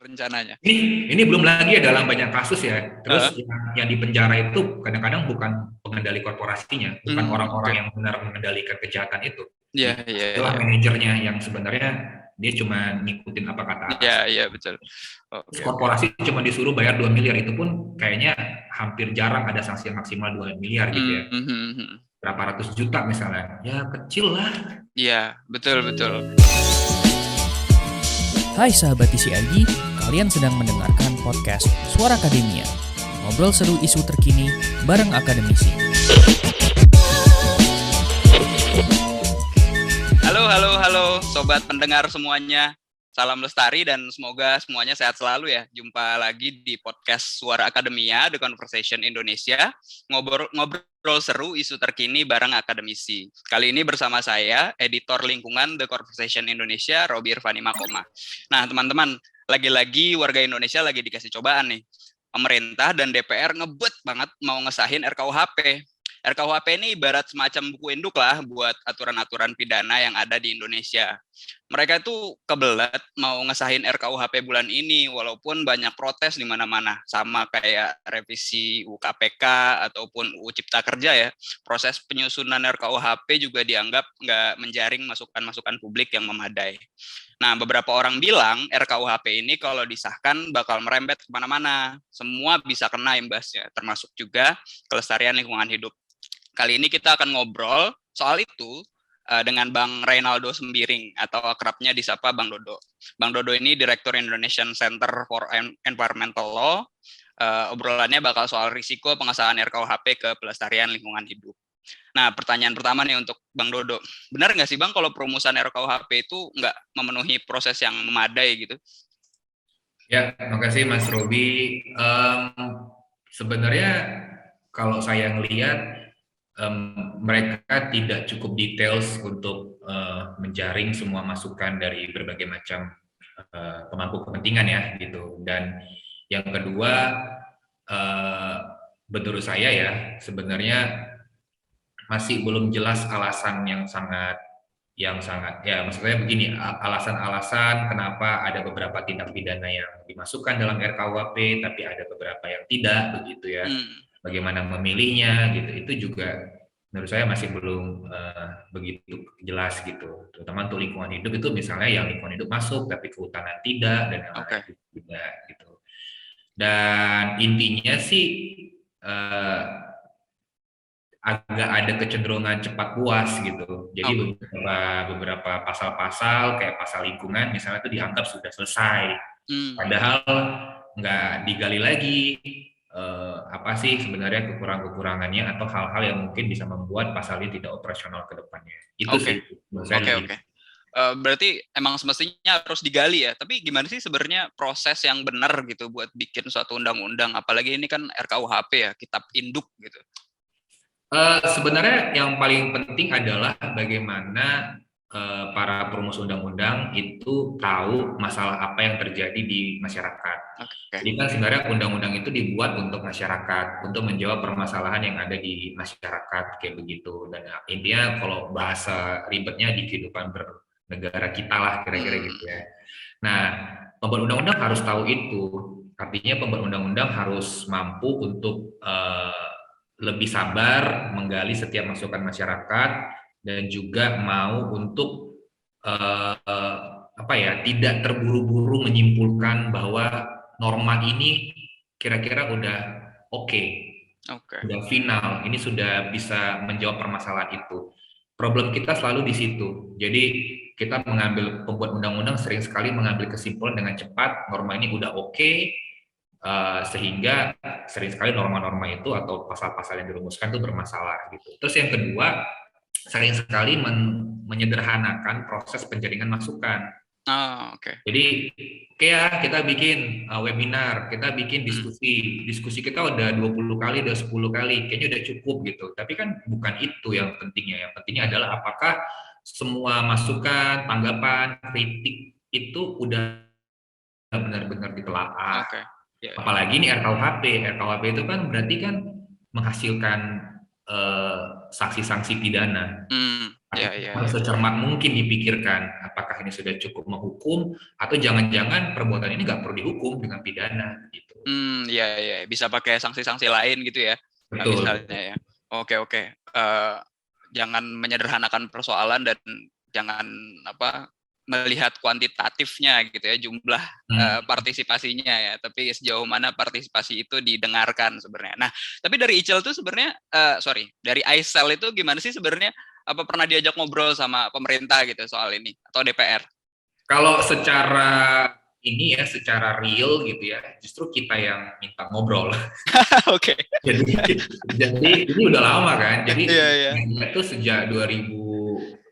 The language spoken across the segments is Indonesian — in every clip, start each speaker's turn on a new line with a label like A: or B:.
A: rencananya.
B: Ini belum lagi ya dalam banyak kasus ya. Terus
A: Heeh.
B: yang di penjara itu kadang-kadang bukan pengendali korporasinya, bukan orang-orang
A: Oke.
B: yang benar mengendalikan kejahatan itu.
A: Iya, iya,
B: Istilah
A: iya.
B: manajernya yang sebenarnya dia cuma ngikutin apa kata
A: Iya,
B: atasan.
A: iya, betul.
B: Terus
A: Oke, oke.
B: korporasi cuma disuruh bayar 2 miliar, itu pun kayaknya hampir jarang ada sanksi yang maksimal 2 miliar gitu ya.
A: Mhm.
B: Berapa ratus juta misalnya. Ya kecil lah.
A: Iya, betul, betul.
C: Hai sahabat TCIG, kalian sedang mendengarkan podcast Suara Akademia. Ngobrol seru isu terkini bareng akademisi.
A: Halo, sobat pendengar semuanya. Salam lestari dan semoga semuanya sehat selalu ya. Jumpa lagi di podcast Suara Akademia, The Conversation Indonesia. Ngobrol seru isu terkini bareng akademisi. Kali ini bersama saya, editor lingkungan The Conversation Indonesia, Robi Irfani Makoma. Nah, teman-teman, lagi-lagi warga Indonesia lagi dikasih cobaan nih. Pemerintah dan DPR ngebet banget mau ngesahin RKUHP. RKUHP ini ibarat semacam buku induk lah buat aturan-aturan pidana yang ada di Indonesia. Mereka itu kebelet mau ngesahin RKUHP bulan ini, walaupun banyak protes di mana-mana. Sama kayak revisi UU KPK ataupun UU Cipta Kerja ya. Proses penyusunan RKUHP juga dianggap nggak menjaring masukan-masukan publik yang memadai. Nah, beberapa orang bilang RKUHP ini kalau disahkan bakal merembet kemana-mana. Semua bisa kena imbasnya, termasuk juga kelestarian lingkungan hidup. Kali ini kita akan ngobrol soal itu dengan Bang Reynaldo Sembiring atau akrabnya disapa Bang Dodo. Bang Dodo ini Direktur Indonesian Center for Environmental Law. Obrolannya bakal soal risiko pengesahan RKUHP ke pelestarian lingkungan hidup. Nah, pertanyaan pertama nih untuk Bang Dodo. Benar nggak sih Bang kalau perumusan RKUHP itu nggak memenuhi proses yang memadai gitu?
B: Ya, terima kasih Mas Robi. Sebenarnya kalau saya ngelihat mereka tidak cukup details untuk menjaring semua masukan dari berbagai macam pemangku kepentingan ya gitu. Dan yang kedua, menurut saya ya sebenarnya masih belum jelas alasan yang sangat ya maksudnya begini, alasan-alasan kenapa ada beberapa tindak pidana yang dimasukkan dalam RKUHP tapi ada beberapa yang tidak begitu ya. Bagaimana memilihnya gitu, itu juga menurut saya masih belum begitu jelas gitu. Terutama untuk lingkungan hidup itu misalnya yang lingkungan hidup masuk tapi kehutanan tidak dan yang lain juga gitu. Dan intinya sih agak ada kecenderungan cepat puas gitu. Jadi beberapa pasal-pasal kayak pasal lingkungan misalnya itu dianggap sudah selesai. Padahal nggak digali lagi apa sih sebenarnya kekurangannya atau hal-hal yang mungkin bisa membuat pasal ini tidak operasional ke depannya. Itu sih menurut saya.
A: Oke. Berarti emang semestinya harus digali ya. Tapi gimana sih sebenarnya proses yang benar gitu buat bikin suatu undang-undang? Apalagi ini kan RKUHP ya, kitab induk gitu.
B: Sebenarnya yang paling penting adalah bagaimana para perumus undang-undang itu tahu masalah apa yang terjadi di masyarakat. Jadi kan sebenarnya undang-undang itu dibuat untuk masyarakat, untuk menjawab permasalahan yang ada di masyarakat kayak begitu. Dan intinya kalau bahasa ribetnya di kehidupan bernegara kita lah kira-kira gitu ya. Nah, pembuat undang-undang harus tahu itu. Artinya pembuat undang-undang harus mampu untuk lebih sabar menggali setiap masukan masyarakat dan juga mau untuk tidak terburu-buru menyimpulkan bahwa norma ini kira-kira udah oke, udah final, ini sudah bisa menjawab permasalahan itu. Problem kita selalu di situ. Jadi kita pembuat undang-undang sering sekali mengambil kesimpulan dengan cepat, norma ini udah oke, sehingga sering sekali norma-norma itu atau pasal-pasal yang dirumuskan itu bermasalah gitu. Terus yang kedua, sering sekali menyederhanakan proses penjaringan masukan. Jadi kayak kita bikin webinar, kita bikin diskusi kita udah 20 kali, udah 10 kali, kayaknya udah cukup gitu. Tapi kan bukan itu yang pentingnya. Yang pentingnya adalah apakah semua masukan, tanggapan, kritik itu udah benar-benar ditelaah. Apalagi ini RKUHP itu kan berarti kan menghasilkan sanksi-sanksi pidana. Harus secermat mungkin dipikirkan apakah ini sudah cukup menghukum atau jangan-jangan perbuatan ini nggak perlu dihukum dengan pidana gitu.
A: Bisa pakai sanksi-sanksi lain gitu ya.
B: Betul.
A: Misalnya ya. Oke. Jangan menyederhanakan persoalan dan jangan melihat kuantitatifnya gitu ya, jumlah partisipasinya ya, tapi sejauh mana partisipasi itu didengarkan sebenarnya. Nah, tapi dari Icel tuh sebenarnya dari Aicel itu gimana sih sebenarnya? Apa pernah diajak ngobrol sama pemerintah gitu soal ini atau DPR?
B: Kalau secara secara real gitu ya, justru kita yang minta ngobrol.
A: Oke.
B: Jadi ini udah lama kan. Jadi itu sejak 2000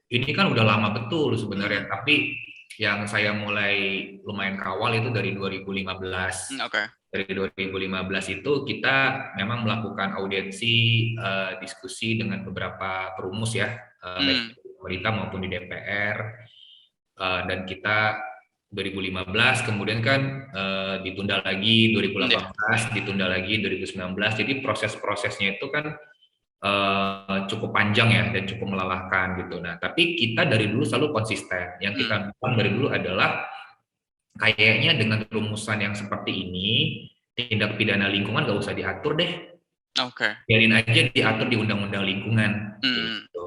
B: ini kan udah lama betul sebenarnya, tapi yang saya mulai lumayan kawal itu dari 2015. Dari 2015 itu kita memang melakukan audiensi, diskusi dengan beberapa perumus ya, baik di pemerintah maupun di DPR, dan kita 2015 kemudian kan ditunda lagi 2018, ditunda lagi 2019. Jadi proses-prosesnya itu kan cukup panjang ya dan cukup melelahkan gitu. Nah, tapi kita dari dulu selalu konsisten. Yang kita bilang dari dulu adalah kayaknya dengan rumusan yang seperti ini, tindak pidana lingkungan nggak usah diatur deh. Biarin aja diatur di undang-undang lingkungan. Gitu.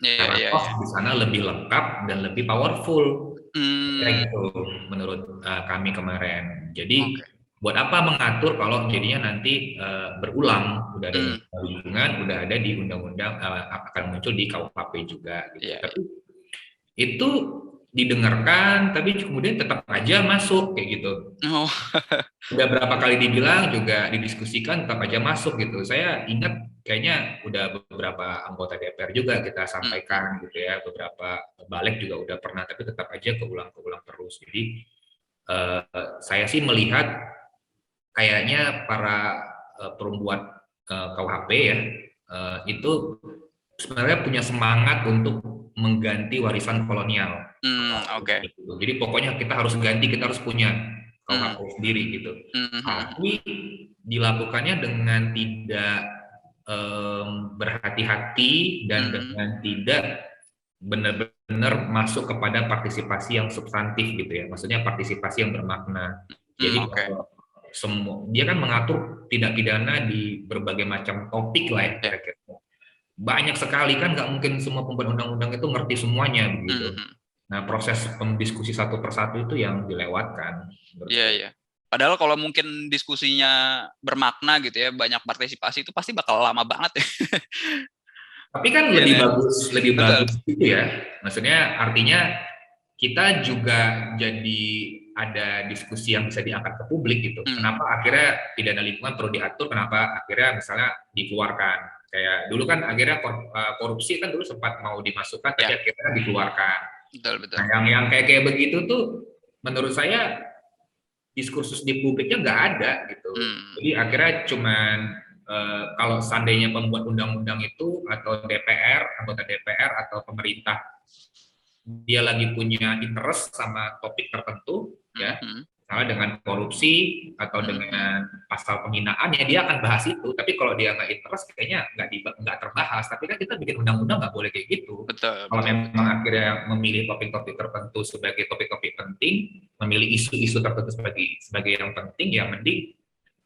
B: Karena di sana lebih lengkap dan lebih powerful. Kayak gitu menurut kami kemarin. Jadi buat apa mengatur kalau jadinya nanti berulang, udah ada di lingkungan, udah ada di undang-undang, akan muncul di KUHP juga gitu. Tapi itu didengarkan, tapi kemudian tetap aja masuk kayak gitu. Udah berapa kali dibilang juga didiskusikan, tetap aja masuk gitu. Saya ingat kayaknya udah beberapa anggota DPR juga kita sampaikan gitu ya, beberapa balik juga udah pernah, tapi tetap aja keulang terus. Jadi saya sih melihat kayaknya para pembuat KUHP ya itu sebenarnya punya semangat untuk mengganti warisan kolonial. Jadi pokoknya kita harus ganti, kita harus punya KUHP sendiri gitu. Tapi dilakukannya dengan tidak berhati-hati dan dengan tidak benar-benar masuk kepada partisipasi yang substantif gitu ya. Maksudnya partisipasi yang bermakna. Jadi dia kan mengatur tindak pidana di berbagai macam topik lah ya kira-kira. Banyak sekali kan, nggak mungkin semua pembuat undang-undang itu ngerti semuanya begitu. Nah, proses pendiskusi satu persatu itu yang dilewatkan.
A: Iya. Padahal kalau mungkin diskusinya bermakna gitu ya, banyak partisipasi, itu pasti bakal lama banget ya.
B: Tapi kan lebih bagus gitu ya. Maksudnya artinya kita juga jadi ada diskusi yang bisa diangkat ke publik gitu. Kenapa akhirnya pidana lingkungan perlu diatur, kenapa akhirnya misalnya dikeluarkan. Kayak dulu kan akhirnya korupsi kan dulu sempat mau dimasukkan, tapi akhirnya dikeluarkan.
A: Betul.
B: Nah, yang kayak begitu tuh menurut saya diskursus di publiknya nggak ada gitu. Jadi akhirnya cuman kalau seandainya pembuat undang-undang itu atau anggota DPR atau pemerintah dia lagi punya interest sama topik tertentu ya, misalnya dengan korupsi atau dengan pasal penghinaan ya dia akan bahas itu. Tapi kalau dia nggak interest kayaknya nggak terbahas. Tapi kan kita bikin undang-undang nggak boleh kayak gitu. Kalau memang akhirnya memilih topik-topik tertentu sebagai topik-topik penting, memilih isu-isu tertentu sebagai yang penting, ya mending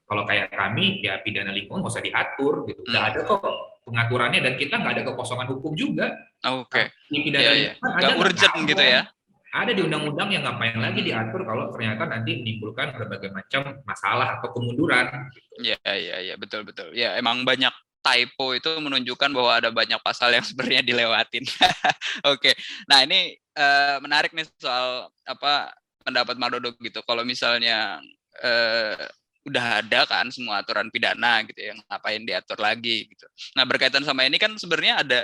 B: kalau kayak kami ya pidana lingkungan nggak usah diatur gitu. Nggak ada kok pengaturannya dan kita nggak ada kekosongan hukum juga. Di pidana lingkungan ada
A: urgent gitu ya.
B: Ada di undang-undang yang ngapain lagi diatur kalau ternyata nanti menimbulkan berbagai macam masalah atau kemunduran.
A: Iya, betul. Ya, emang banyak typo itu menunjukkan bahwa ada banyak pasal yang sebenarnya dilewatin. Nah ini menarik nih soal pendapat Mas Dodo gitu. Kalau misalnya udah ada kan semua aturan pidana gitu ya, ngapain diatur lagi gitu. Nah berkaitan sama ini kan sebenarnya ada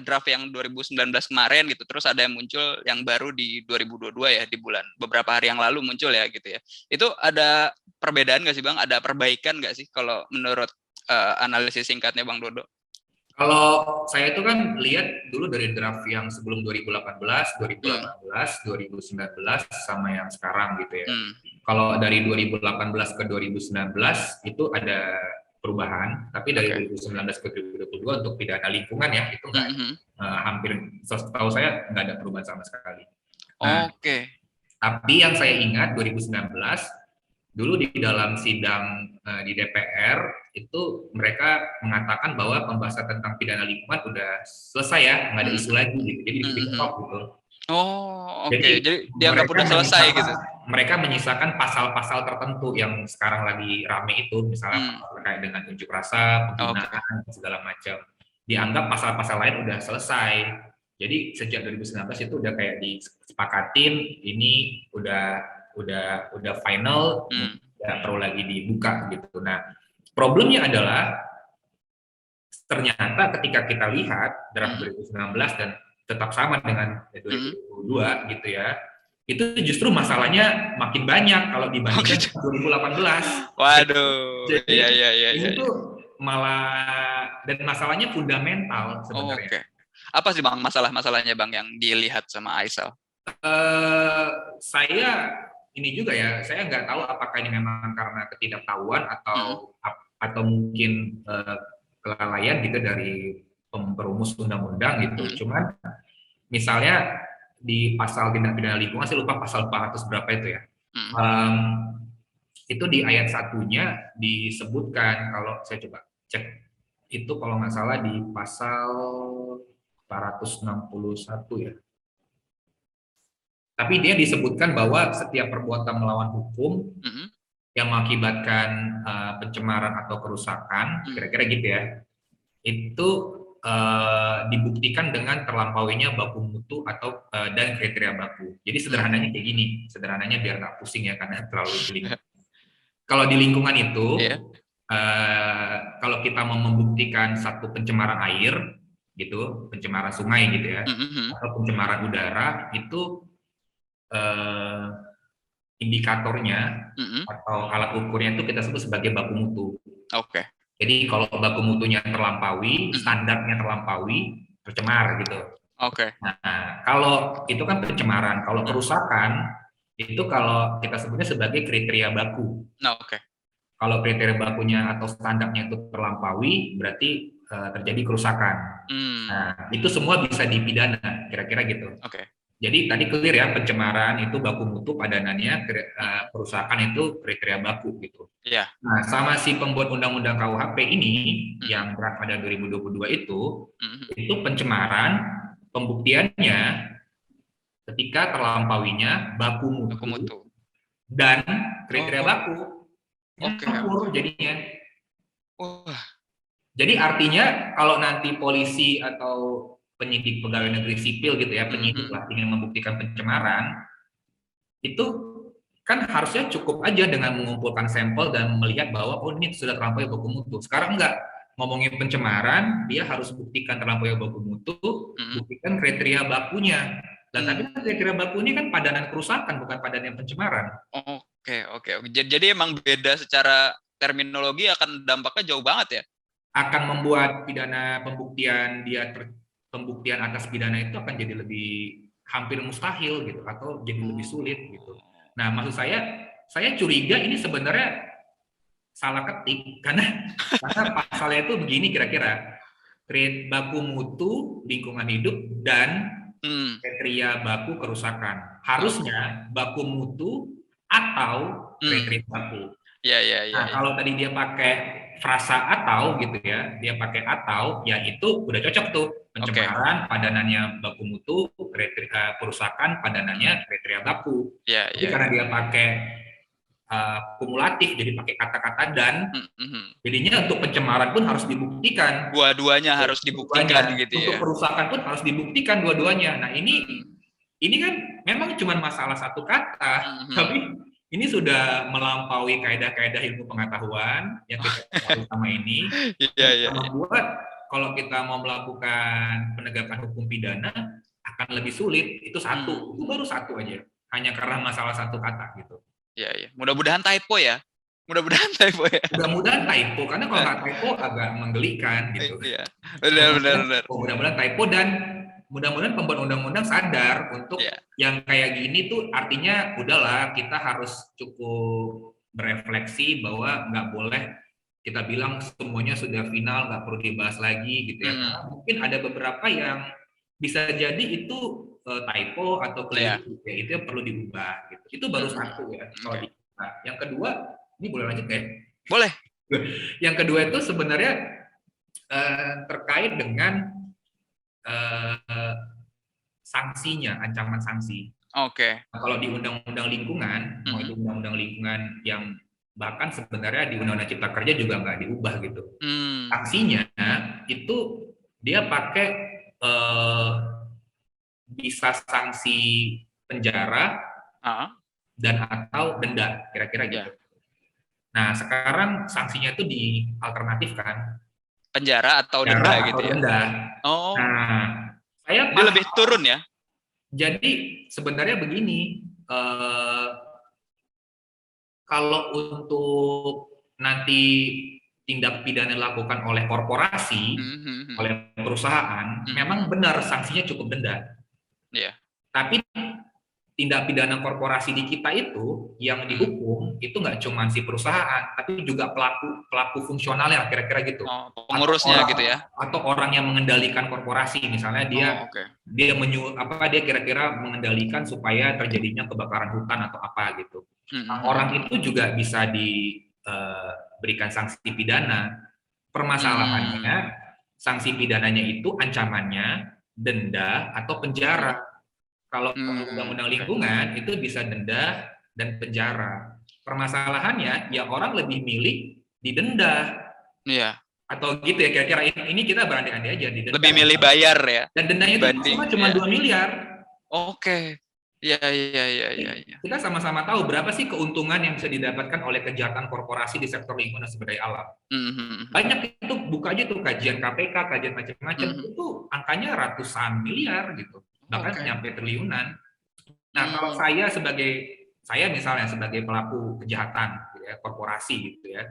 A: draft yang 2019 kemarin gitu, terus ada yang muncul yang baru di 2022 ya, di bulan beberapa hari yang lalu muncul ya gitu ya. Itu ada perbedaan nggak sih Bang? Ada perbaikan nggak sih kalau menurut analisis singkatnya Bang Dodo?
B: Kalau saya itu kan lihat dulu dari draft yang sebelum 2018, 2019 sama yang sekarang gitu ya. Kalau dari 2018 ke 2019 itu ada perubahan, tapi dari 2019 ke 2022 untuk pidana lingkungan ya itu nggak hampir setahu saya nggak ada perubahan sama sekali. Nah, tapi yang saya ingat 2019 dulu di dalam sidang di DPR itu mereka mengatakan bahwa pembahasan tentang pidana lingkungan udah selesai ya, nggak ada isu lagi gitu, jadi di-stop gitu.
A: Jadi dianggap udah selesai gitu.
B: Mereka menyisakan pasal-pasal tertentu yang sekarang lagi rame itu, misalnya terkait dengan unjuk rasa, penggunaan segala macam. Dianggap pasal-pasal lain udah selesai. Jadi sejak 2019 itu udah kayak disepakatin, ini udah final, nggak perlu lagi dibuka gitu. Nah, problemnya adalah ternyata ketika kita lihat draft 2019 dan tetap sama dengan 2022 gitu ya, itu justru masalahnya makin banyak kalau dibandingkan 2018.
A: Waduh.
B: Ini tuh malah, dan masalahnya fundamental sebenarnya.
A: Apa sih Bang masalahnya Bang yang dilihat sama Aisal?
B: Saya ini juga ya, saya nggak tahu apakah ini memang karena ketidaktahuan atau mungkin kelalaian gitu dari perumus undang-undang gitu. Cuman misalnya di pasal tindak pidana lingkungan, saya lupa pasal 400 berapa itu ya. Itu di ayat 1-nya disebutkan, kalau saya coba cek, itu kalau nggak salah di pasal 461 ya. Tapi dia disebutkan bahwa setiap perbuatan melawan hukum yang mengakibatkan pencemaran atau kerusakan, kira-kira gitu ya, itu dibuktikan dengan terlampauinya baku mutu atau dan kriteria baku. Jadi sederhananya kayak gini, sederhananya biar nggak pusing ya karena terlalu jelimet. Kalau di lingkungan itu, kalau kita mau membuktikan satu pencemaran air, gitu, pencemaran sungai gitu ya, atau pencemaran udara, itu indikatornya atau alat ukurnya itu kita sebut sebagai baku mutu. Jadi kalau baku mutunya terlampaui, standarnya terlampaui, tercemar gitu. Nah, kalau itu kan pencemaran, kalau kerusakan itu kalau kita sebutnya sebagai kriteria baku. Kalau kriteria bakunya atau standarnya itu terlampaui, berarti terjadi kerusakan. Nah, itu semua bisa dipidana, kira-kira gitu. Jadi tadi clear ya, pencemaran itu baku mutu padanannya, kerusakan itu kriteria baku gitu. Nah, sama si pembuat undang-undang KUHP ini yang draft pada 2022 itu pencemaran pembuktiannya ketika terlampauinya baku mutu dan kriteria baku. Campur jadinya. Jadi artinya kalau nanti polisi atau penyidik pegawai negeri sipil gitu ya, penyidik lah ingin membuktikan pencemaran, itu kan harusnya cukup aja dengan mengumpulkan sampel dan melihat bahwa ini sudah terlampaui baku mutu. Sekarang enggak, ngomongin pencemaran, dia harus buktikan terlampaui baku mutu, buktikan kriteria bakunya. Dan tapi kriteria baku ini kan padanan kerusakan, bukan padanan pencemaran.
A: Jadi emang beda secara terminologi, akan dampaknya jauh banget ya?
B: Akan membuat pidana pembuktian atas pidana itu akan jadi lebih hampir mustahil gitu, atau jadi lebih sulit gitu. Nah, maksud saya curiga ini sebenarnya salah ketik karena pasalnya itu begini kira-kira, baku mutu lingkungan hidup dan kriteria baku kerusakan. Harusnya baku mutu atau kriteria baku. Nah, kalau tadi dia pakai frasa atau gitu ya, dia pakai atau, ya itu udah cocok tuh. Pencemaran padanannya baku mutu, kriteria kerusakan padanannya kriteria baku. Jadi karena dia pakai kumulatif, jadi pakai kata-kata dan, jadinya untuk pencemaran pun harus dibuktikan.
A: Dua-duanya harus dibuktikan gitu ya.
B: Untuk kerusakan pun harus dibuktikan dua-duanya. Nah ini kan memang cuma masalah satu kata, tapi ini sudah melampaui kaidah-kaidah ilmu pengetahuan yang kita tahu sama ini. Membuat kalau kita mau melakukan penegakan hukum pidana akan lebih sulit. Itu baru satu aja, hanya karena masalah satu kata gitu.
A: Mudah-mudahan typo ya. Mudah-mudahan typo,
B: karena kalau nggak typo agak menggelikan gitu.
A: Benar.
B: Mudah-mudahan typo, dan mudah-mudahan pembuat undang-undang sadar untuk yang kayak gini tuh artinya udahlah, kita harus cukup berefleksi bahwa nggak boleh kita bilang semuanya sudah final, nggak perlu dibahas lagi gitu ya. Karena mungkin ada beberapa yang bisa jadi itu typo atau keliru, ya itu yang perlu diubah. Gitu. Itu baru satu ya. Nah, yang kedua, ini boleh lanjut ya?
A: Boleh.
B: Yang kedua itu sebenarnya terkait dengan sanksinya, ancaman sanksi.
A: Oke.
B: Nah, kalau di undang-undang lingkungan, mau itu undang-undang lingkungan yang bahkan sebenarnya di undang-undang cipta kerja juga nggak diubah gitu. Sanksinya itu dia pakai bisa sanksi penjara dan atau denda, kira-kira gitu. Nah, sekarang sanksinya itu dialternatifkan.
A: Penjara atau denda gitu ya?
B: Denda. Oh. Nah, saya
A: dia lebih turun ya?
B: Jadi sebenarnya begini, kalau untuk nanti tindak pidana dilakukan oleh korporasi, oleh perusahaan, memang benar sanksinya cukup denda. Tapi tindak pidana korporasi di kita itu yang dihukum itu nggak cuma si perusahaan, tapi juga pelaku fungsionalnya, kira-kira gitu.
A: Pengurusnya gitu ya?
B: Atau orang yang mengendalikan korporasi, misalnya dia kira-kira mengendalikan supaya terjadinya kebakaran hutan atau apa gitu. Nah, orang itu juga bisa diberikan sanksi pidana. Permasalahannya sanksi pidananya itu ancamannya denda atau penjara. Kalau undang-undang lingkungan itu bisa denda dan penjara. Permasalahannya ya orang lebih milih didenda.
A: Iya.
B: Atau gitu ya kira-kira, ini kita berandai-andai aja didenda.
A: Lebih milih bayar ya.
B: Dan dendanya itu cuma 2 miliar.
A: Oke. Iya.
B: Kita sama-sama tahu berapa sih keuntungan yang bisa didapatkan oleh kejahatan korporasi di sektor lingkungan dan sumber daya alam. Banyak itu, buka aja tuh kajian KPK, kajian macam-macam, itu angkanya ratusan miliar gitu. Bahkan sampai triliunan. Nah, kalau saya misalnya sebagai pelaku kejahatan gitu ya, korporasi gitu ya.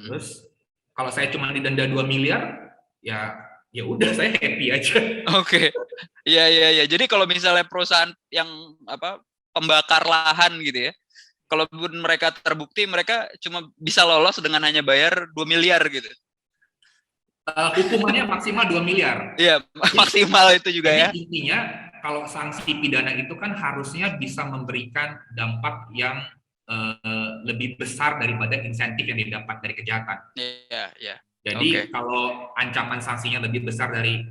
B: Terus kalau saya cuma didenda 2 miliar, ya udah saya happy aja.
A: Oke. Iya. Jadi kalau misalnya perusahaan yang pembakar lahan gitu ya, kalau mereka terbukti mereka cuma bisa lolos dengan hanya bayar 2 miliar gitu.
B: Hukumannya maksimal 2 miliar.
A: Iya, maksimal itu juga ya.
B: Intinya kalau sanksi pidana itu kan harusnya bisa memberikan dampak yang lebih besar daripada insentif yang didapat dari kejahatan.
A: Iya.
B: Jadi kalau ancaman sanksinya lebih besar dari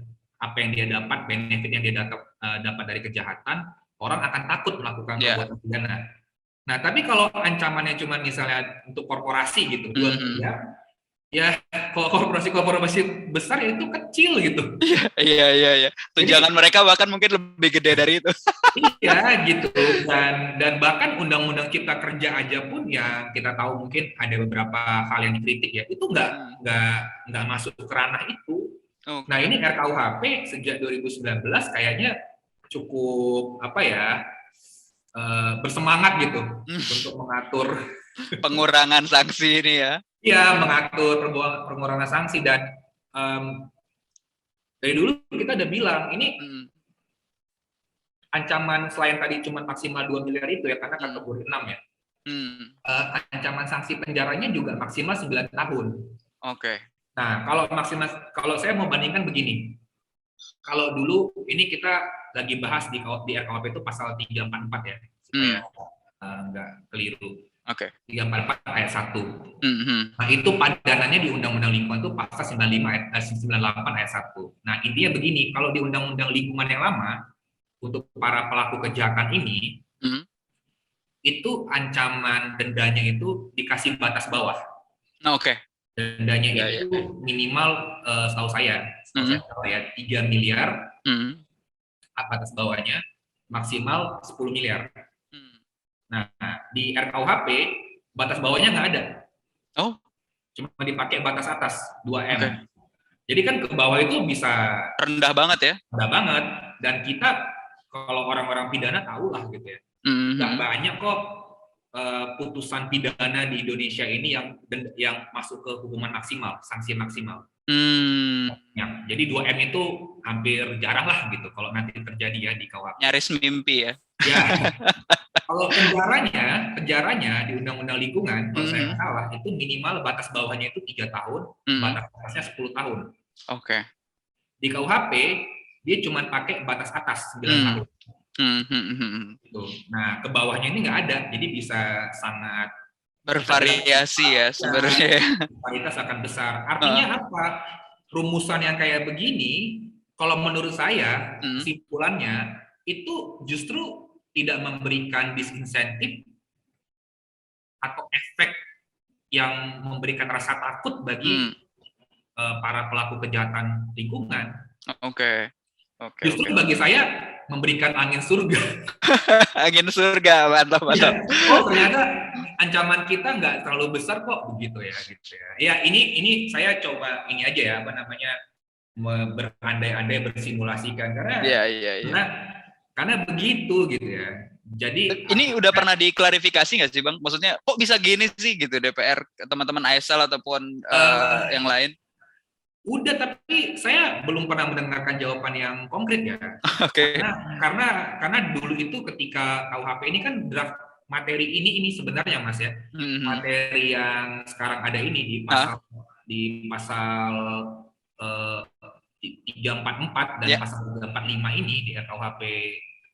B: apa yang dia dapat, benefit yang dia dapat dari kejahatan, orang akan takut melakukan perbuatan pidana. Nah, tapi kalau ancamannya cuma misalnya untuk korporasi gitu, 2 miliar, ya kalau korporasi besar ya itu kecil gitu.
A: Iya. Tunjangan mereka bahkan mungkin lebih gede dari itu.
B: Iya gitu. Dan bahkan undang-undang cipta kerja aja pun ya kita tahu mungkin ada beberapa hal yang dikritik ya, itu nggak masuk ke ranah itu. Nah, ini RKUHP sejak 2019 kayaknya cukup bersemangat gitu untuk mengatur
A: pengurangan sanksi ini ya.
B: Iya, mengatur pengurangan sanksi. Dan dari dulu kita udah bilang ini ancaman selain tadi cuma maksimal 2 miliar itu ya, karena kategori 6 ya. Ancaman sanksi penjaranya juga maksimal 9 tahun.
A: Oke.
B: Nah, kalau saya mau bandingkan begini. Kalau dulu ini kita lagi bahas di RKUHP itu pasal 344 ya, supaya nggak keliru. 344 ayat 1. Nah, itu padanannya di Undang-Undang Lingkungan itu pasal 98 ayat 1. Nah, intinya begini, kalau di Undang-Undang Lingkungan yang lama, untuk para pelaku kejahatan ini, itu ancaman dendanya itu dikasih batas bawah. Dendanya itu minimal, setahu saya 3 miliar, batas bawahnya, maksimal 10 miliar. Nah, di RKUHP batas bawahnya nggak ada. Cuma dipakai batas atas 2M. Jadi kan ke bawah itu bisa
A: rendah banget ya.
B: Rendah banget. Dan kita kalau orang-orang pidana tahu lah gitu ya. Nggak banyak kok putusan pidana di Indonesia ini yang masuk ke hukuman maksimal, sanksi maksimal. Ya, jadi 2M itu hampir jarang lah gitu kalau nanti terjadi ya di KUHP.
A: Nyaris mimpi ya.
B: Ya. Kalau penjaranya di Undang-Undang Lingkungan, kalau saya nggak salah, itu minimal batas bawahnya itu 3 tahun, batas atasnya 10 tahun.
A: Oke.
B: Di KUHP, dia cuma pakai batas atas 9 tahun. Gitu. Nah, ke bawahnya ini nggak ada, jadi bisa sangat
A: bervariasi ya sebenarnya.
B: Varietas akan besar. Artinya apa? Rumusan yang kayak begini, kalau menurut saya, kesimpulannya, itu justru tidak memberikan disinsentif atau efek yang memberikan rasa takut bagi para pelaku kejahatan lingkungan.
A: Oke.
B: Justru bagi saya memberikan angin surga.
A: Angin surga, mantap.
B: Ya. Oh, ternyata ancaman kita nggak terlalu besar kok begitu ya, gitu ya. Ya, ini saya coba ini aja ya, berandai-andai bersimulasikan karena begitu gitu ya. Jadi
A: ini udah pernah diklarifikasi nggak sih Bang? Maksudnya kok bisa gini sih gitu DPR, teman-teman ASL ataupun yang lain?
B: Udah, tapi saya belum pernah mendengarkan jawaban yang konkret ya.
A: Oke.
B: Karena dulu itu ketika KUHP ini kan draft materi ini sebenarnya Mas ya. Materi yang sekarang ada ini di pasal 344 dan pasal 345 ini di RKUHP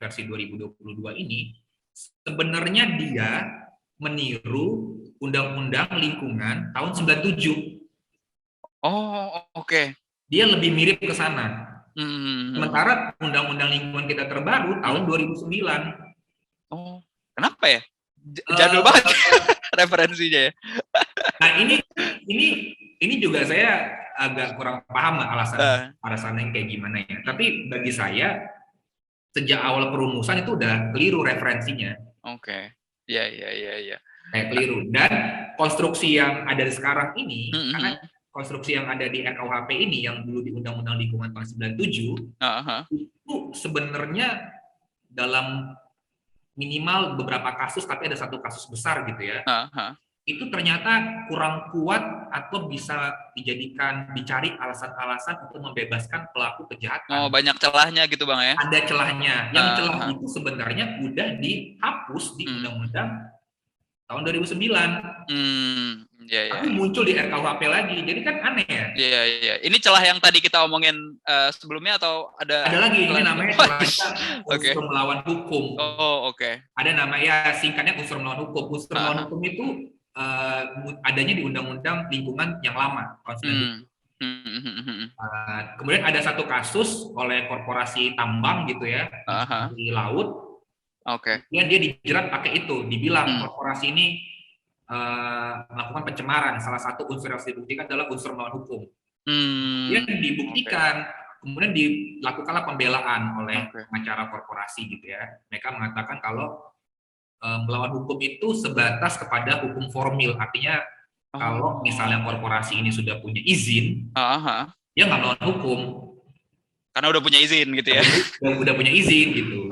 B: versi 2022 ini sebenarnya dia meniru Undang-Undang Lingkungan tahun 97.
A: Oh, oke.
B: Dia lebih mirip ke sana. Sementara Undang-Undang Lingkungan kita terbaru tahun 2009.
A: Oh, kenapa ya? Jadul banget referensinya ya.
B: Nah, ini juga saya agak kurang paham alasannya kayak gimana ya. Tapi bagi saya sejak awal perumusan itu udah keliru referensinya.
A: Oke. Iya.
B: Kayak keliru. Dan konstruksi yang ada sekarang ini karena konstruksi yang ada di RKUHP ini yang dulu di Undang-Undang Lingkungan tahun 97 itu sebenarnya dalam minimal beberapa kasus, tapi ada satu kasus besar gitu ya, itu ternyata kurang kuat atau bisa dicari alasan-alasan untuk membebaskan pelaku kejahatan.
A: Oh, banyak celahnya gitu Bang ya?
B: Ada celahnya. Yang celah itu sebenarnya udah dihapus di Undang-Undang tahun 2009. Tapi muncul di RKUHP lagi, jadi kan aneh ya.
A: Iya. Ini celah yang tadi kita omongin sebelumnya atau ada?
B: Ada lagi, ini namanya celahnya unsur melawan hukum.
A: Oh, oke.
B: Ada namanya singkatnya unsur melawan hukum. Unsur melawan hukum itu adanya di Undang-Undang Lingkungan yang lama. Kemudian ada satu kasus oleh korporasi tambang gitu ya di laut. Dia dijerat pakai itu, dibilang korporasi ini melakukan pencemaran. Salah satu unsur yang harus dibuktikan adalah unsur melawan hukum. Dia dibuktikan, kemudian dilakukanlah pembelaan oleh pengacara korporasi gitu ya. Mereka mengatakan kalau melawan hukum itu sebatas kepada hukum formil, artinya kalau misalnya korporasi ini sudah punya izin, dia nggak melawan hukum.
A: Karena udah punya izin gitu ya.
B: Udah punya izin gitu.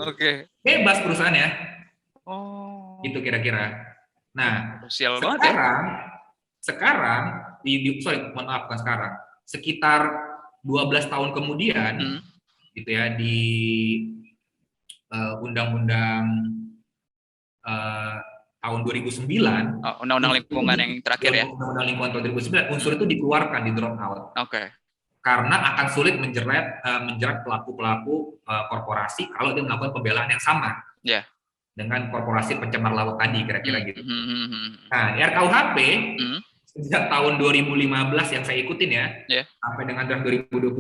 B: Bebas perusahaannya. Gitu kira-kira. Nah, sekarang mohon maaf, sekarang, sekitar 12 tahun kemudian, gitu ya, di Undang-Undang tahun 2009,
A: Undang-Undang Lingkungan yang terakhir ya.
B: Undang-Undang Lingkungan tahun 2009, unsur itu dikeluarkan, di drop out. Karena akan sulit menjerat pelaku-pelaku korporasi kalau dia melakukan pembelaan yang sama. Dengan korporasi pencemar laut tadi, kira-kira gitu. Nah, RKUHP sejak tahun 2015 yang saya ikutin ya, sampai dengan tahun 2022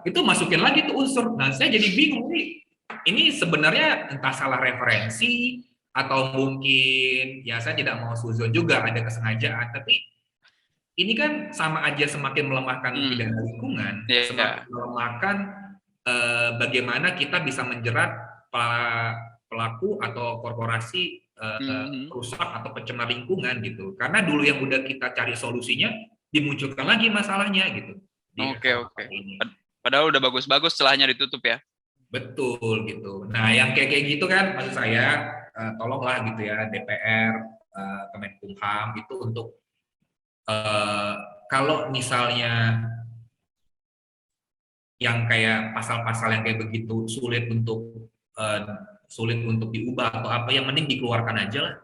B: itu masukin lagi tuh unsur. Nah, saya jadi bingung nih. Ini sebenarnya entah salah referensi atau mungkin ya saya tidak mau suzon juga ada kesengajaan, tapi ini kan sama aja semakin melemahkan pidana lingkungan, semakin melemahkan bagaimana kita bisa menjerat pelaku atau korporasi rusak atau pencemar lingkungan gitu. Karena dulu yang udah kita cari solusinya dimunculkan lagi masalahnya gitu.
A: Oke. Padahal udah bagus-bagus celahnya ditutup ya.
B: Betul gitu. Nah, yang kayak gitu kan maksud saya tolonglah gitu ya DPR, Kemenkumham itu untuk kalau misalnya yang kayak pasal-pasal yang kayak begitu sulit untuk sulit untuk diubah atau apa, yang mending dikeluarkan aja lah.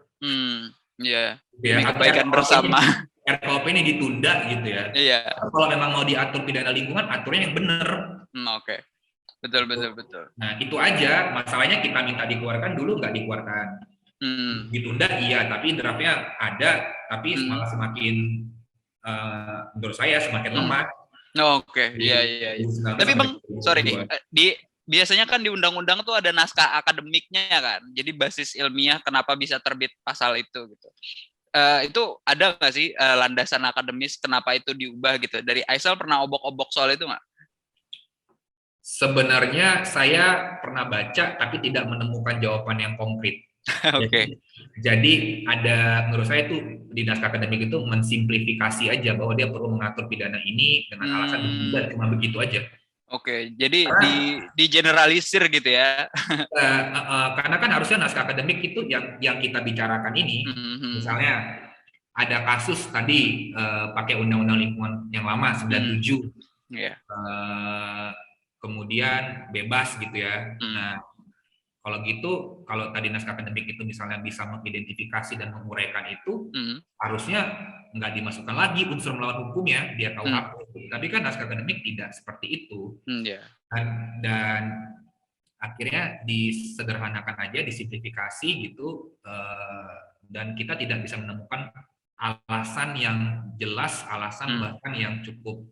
A: Iya.
B: Ya,
A: Demi kebaikan bersama.
B: RKUHP ini ditunda gitu ya.
A: Iya.
B: Kalau memang mau diatur pidana lingkungan, aturnya yang benar.
A: Oke. Betul.
B: Nah, itu aja. Masalahnya kita minta dikeluarkan dulu, nggak dikeluarkan. Ditunda iya, tapi draftnya ada, tapi malah semakin menurut saya semakin lemah.
A: Oke. Iya. Tapi Bang, sorry, biasanya kan di undang-undang tuh ada naskah akademiknya kan. Jadi basis ilmiah kenapa bisa terbit pasal itu gitu. Itu ada nggak sih landasan akademis kenapa itu diubah gitu? Dari Aisal pernah obok-obok soal itu nggak?
B: Sebenarnya saya pernah baca tapi tidak menemukan jawaban yang konkret.
A: Oke.
B: Jadi ada, menurut saya itu di naskah akademik itu mensimplifikasi aja bahwa dia perlu mengatur pidana ini dengan alasan cuma begitu aja.
A: Oke, jadi di generalisir gitu ya.
B: Karena kan harusnya naskah akademik itu yang kita bicarakan ini, misalnya ada kasus tadi pakai undang-undang lingkungan yang lama 97. Kemudian bebas gitu ya. Nah, kalau gitu, kalau tadi naskah akademik itu misalnya bisa mengidentifikasi dan menguraikan itu, harusnya nggak dimasukkan lagi unsur melawan hukumnya di RKUHP. Tapi kan naskah akademik tidak seperti itu. Dan akhirnya disederhanakan aja, disimplifikasi gitu, dan kita tidak bisa menemukan alasan yang jelas, alasan bahkan yang cukup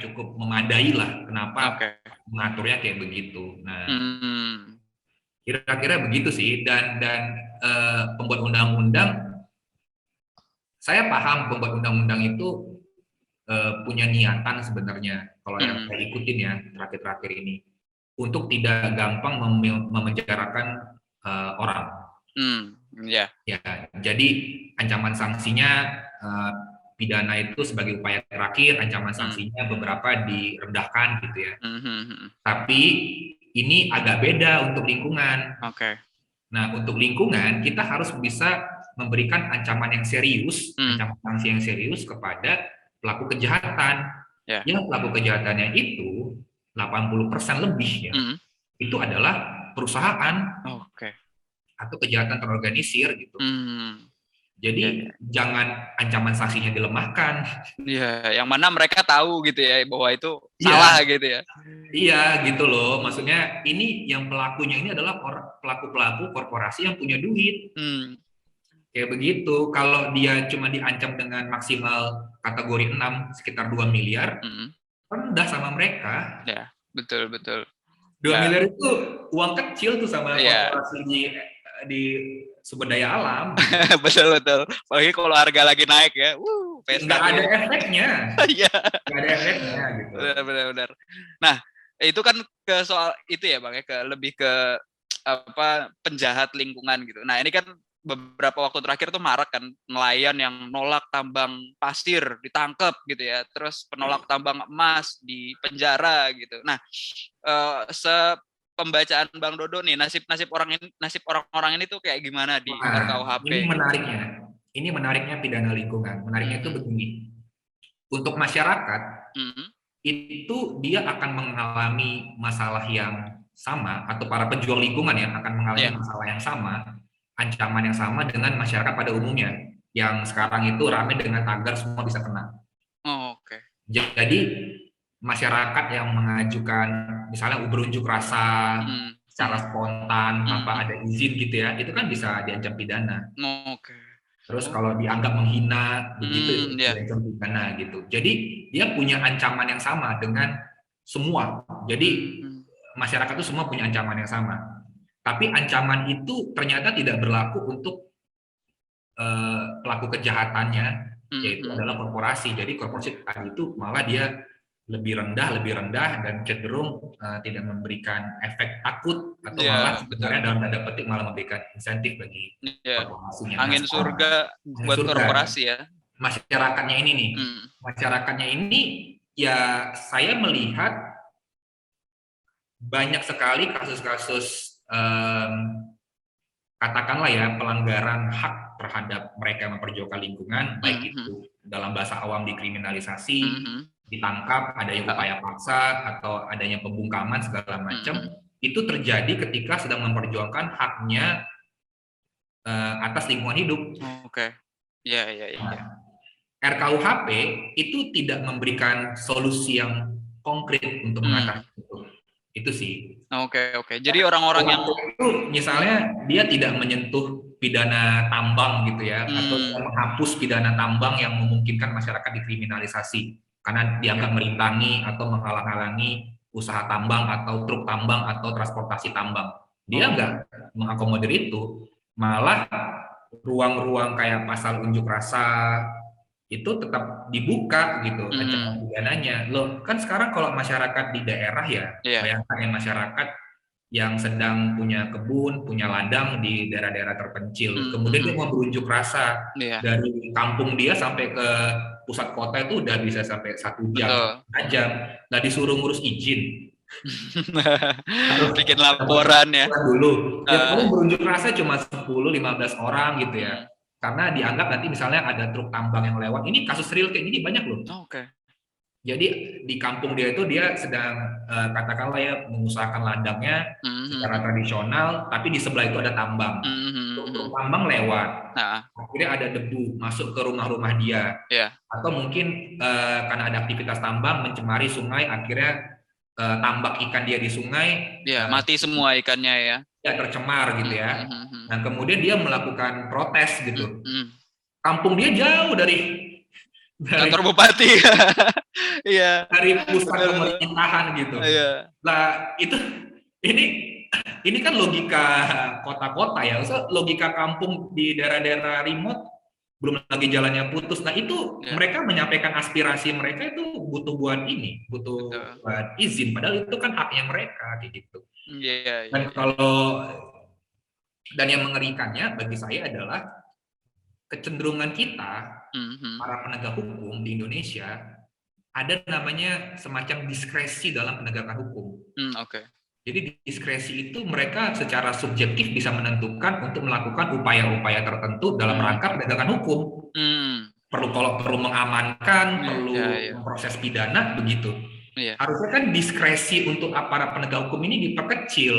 B: cukup memadai lah kenapa mengaturnya kayak begitu. Nah, kira-kira begitu sih. Dan pembuat undang-undang, saya paham pembuat undang-undang itu punya niatan sebenarnya, kalau yang saya ikutin ya terakhir-terakhir ini, untuk tidak gampang memenjarakan orang. Ya, jadi ancaman sanksinya pidana itu sebagai upaya terakhir, ancaman sanksinya beberapa direndahkan gitu ya. Tapi ini agak beda untuk lingkungan. Nah, untuk lingkungan kita harus bisa memberikan ancaman yang serius, ancaman sanksi yang serius kepada pelaku kejahatan. Yang pelaku kejahatannya itu 80% lebih ya. Itu adalah perusahaan atau kejahatan terorganisir gitu. Jadi jangan ancaman sanksinya dilemahkan.
A: Yang mana mereka tahu gitu ya bahwa itu salah gitu ya.
B: Iya gitu loh. Maksudnya ini yang pelakunya ini adalah pelaku-pelaku korporasi yang punya duit. Kayak begitu. Kalau dia cuma diancam dengan maksimal kategori 6 sekitar 2 miliar, rendah sama mereka.
A: Ya, betul.
B: 2 miliar itu uang kecil tuh sama korporasi di sumber daya alam.
A: betul. Apalagi kalau harga lagi naik ya.
B: Nggak ada efeknya. Nggak ada efeknya gitu.
A: Benar. Nah, itu kan ke soal itu ya Bang ya, lebih ke penjahat lingkungan gitu. Nah, ini kan beberapa waktu terakhir tuh marak kan nelayan yang nolak tambang pasir ditangkap gitu ya. Terus penolak tambang emas di penjara gitu. Nah, pembacaan Bang Dodo nih, nasib orang-orang ini tuh kayak gimana di RKUHP?
B: Ini menariknya pidana lingkungan. Menariknya itu begini. Untuk masyarakat itu dia akan mengalami masalah yang sama, atau para pejuang lingkungan ya akan mengalami masalah yang sama, ancaman yang sama dengan masyarakat pada umumnya yang sekarang itu ramai dengan tagar semua bisa kena. Jadi masyarakat yang mengajukan misalnya berunjuk rasa secara spontan tanpa ada izin gitu ya, itu kan bisa diancam pidana. Terus kalau dianggap menghina begitu diancam pidana gitu. Jadi dia punya ancaman yang sama dengan semua. Jadi masyarakat itu semua punya ancaman yang sama. Tapi ancaman itu ternyata tidak berlaku untuk pelaku kejahatannya, yaitu adalah korporasi. Jadi korporasi tadi itu malah dia lebih rendah dan cenderung tidak memberikan efek takut atau malah sebenarnya dalam tanda petik malah memberikan insentif bagi korporasinya.
A: Angin surga buat korporasi ya.
B: Masyarakatnya ini nih, masyarakatnya ini ya saya melihat banyak sekali kasus-kasus katakanlah ya pelanggaran hak terhadap mereka yang memperjuangkan lingkungan, baik itu dalam bahasa awam dikriminalisasi, ditangkap, ada yang upaya paksa atau adanya pembungkaman segala macam, itu terjadi ketika sedang memperjuangkan haknya atas lingkungan hidup.
A: Oke. Iya.
B: RKUHP itu tidak memberikan solusi yang konkret untuk mengatasi itu. Itu sih.
A: Oke. Jadi orang-orang yang
B: itu misalnya dia tidak menyentuh pidana tambang gitu ya, atau menghapus pidana tambang yang memungkinkan masyarakat dikriminalisasi karena dianggap merintangi atau menghalang-halangi usaha tambang atau truk tambang atau transportasi tambang. Dia nggak mengakomodir itu, malah ruang-ruang kayak pasal unjuk rasa itu tetap dibuka gitu ancaman pidananya. Loh, kan sekarang kalau masyarakat di daerah ya, bayangkan ya masyarakat yang sedang punya kebun, punya ladang di daerah-daerah terpencil, kemudian dia mau berunjuk rasa dari kampung dia sampai ke pusat kota itu udah bisa sampai 1 jam, 1 jam, nggak disuruh ngurus izin.
A: Harus bikin laporan ya.
B: Dulu, paling berunjuk rasa cuma 10-15 orang gitu ya. Karena dianggap nanti misalnya ada truk tambang yang lewat. Ini kasus real kayak gini banyak loh.
A: Oke.
B: Jadi di kampung dia itu dia sedang katakanlah ya mengusahakan ladangnya secara tradisional, tapi di sebelah itu ada tambang. Truk tambang lewat. Akhirnya ada debu masuk ke rumah-rumah dia. Atau mungkin karena ada aktivitas tambang mencemari sungai, akhirnya tambak ikan dia di sungai.
A: Mati semua ikannya ya.
B: Ya tercemar gitu ya. Nah kemudian dia melakukan protes gitu. Kampung dia jauh dari
A: kantor bupati. Iya.
B: Dari pusat pemerintahan gitu. Nah itu ini kan logika kota-kota ya. So, logika kampung di daerah-daerah remote belum lagi jalannya putus. Nah itu mereka menyampaikan aspirasi mereka itu butuh buat izin. Padahal itu kan haknya mereka kayak gitu. Dan yang mengerikannya bagi saya adalah kecenderungan kita para penegak hukum di Indonesia ada namanya semacam diskresi dalam penegakan hukum. Jadi diskresi itu mereka secara subjektif bisa menentukan untuk melakukan upaya-upaya tertentu dalam rangka penegakan hukum. Kalau perlu mengamankan, perlu memproses pidana begitu. Harusnya kan diskresi untuk aparat penegak hukum ini diperkecil